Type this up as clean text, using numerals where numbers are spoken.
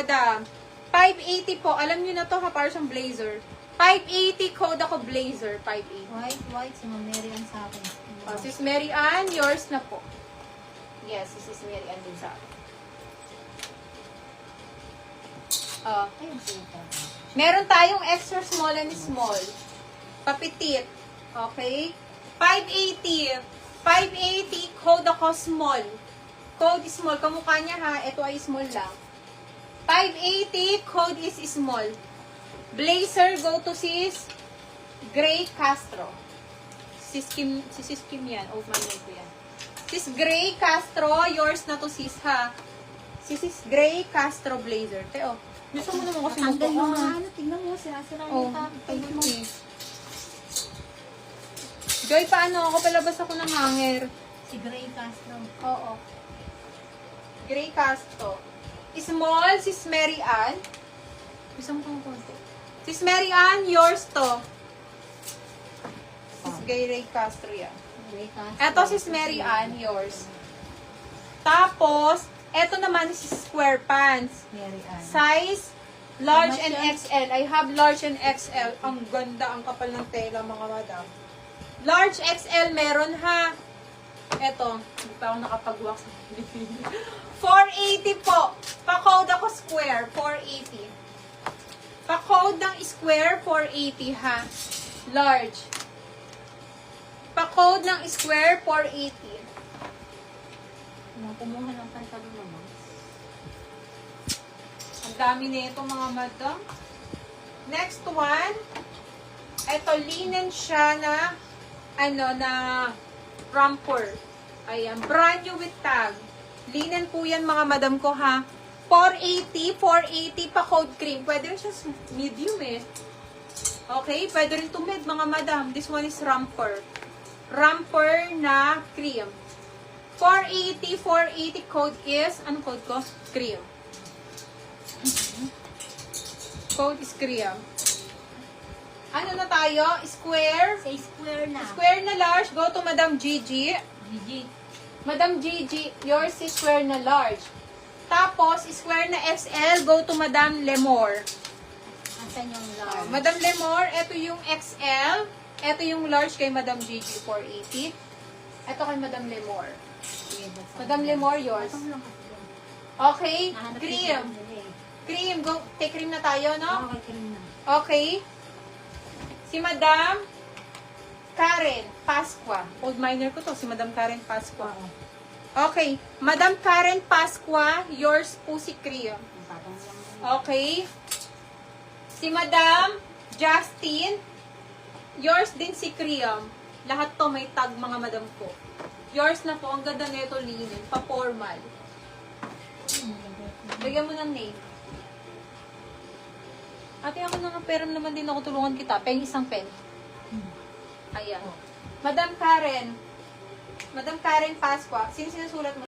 madam. 580 po. Alam nyo na to ha, para siyang blazer. 580 code ako blazer. 580. White, si Ma'am Mary Ann sa akin. Oh, Sis Mary Ann, yours na po. Yes, Sis Mary Ann din sa akin. Ayun, sita. Meron tayong extra small and small. Papitit. Okay? 580. 580, code ako small. Code is small. Kamukha niya ha, ito ay small lang. 580, code is small. Blazer, go to Sis Gray Castro. Si Sis Kim yan. Oh, manay ko yan. Sis Gray Castro, yours na to sis ha. Sis Gray Castro blazer. Teo, gusto mo naman kasi Tanggal mo magpaka. nga, ano, tingnan mo, sira-sira Oh, yung tanggal mo. Joy, paano? Ako palabas ako ng hanger. Si Gray Castro. Oo. Gray Castro. Small, Sis Mary Ann. Gusto mo kong konti. Sis Mary Ann, yours to. Sis Gray Castro yan. Gray Castro. Eto Sis Mary Ann, yours. Tapos, eto naman is square pants. Mary Ann. Size, large How and much yan? XL. I have large and XL. Ang ganda, ang kapal ng tela, mga madam. Large XL meron ha. Eto, hindi pa ako nakapag-wax. 480 po. Pa-code ako square, 480. Pa-code ng square, 480 ha. Large. Pa-code ng square, 480. Kumuha ng pantalon naman. Ang dami nito mga madam. Next one. Ito, linen siya na na romper. Ayan, brand new with tag. Linen po yan mga madam ko ha. 480, 480 pa code cream. Pwede rin siya medium eh. Okay, pwede rin to mid mga madam. This one is romper. Romper na cream. 480, 480 code is, anong code ko? Cream. Code is cream. Ano na tayo? Square. Say square na. Square na large, go to Madam Gigi. Gigi. Madam Gigi, yours is square na large. Tapos, square na XL, go to Madam Lemore. Asan yung large? Madam Lemore, ito yung XL. Ito yung large kay Madam Gigi, 480. Ito kay Madam Lemore. Sige, basta. Madam Lemore, yours. Atong lang kasi. Okay, Nahanap cream. ko yung nila eh. Cream, go, take cream na tayo, no? Okay, cream na. Okay. Si Madam Karen Pasqua. Old miner ko to, si Madam Karen Pasqua. Oo. Okay. Madam Karen Pasqua, yours po si cream. Patong lang. Okay. Si Madam Justin, yours din si cream. Lahat to may tag mga madam ko. Yours na po, ang ganda nito linen, pa-formal. Lagyan mo ng name. Ate, ako na ng pera naman din ako, tulungan kita. Peng isang pen. Ayan. Madam Karen Pasqua. Sino sinusulat mo?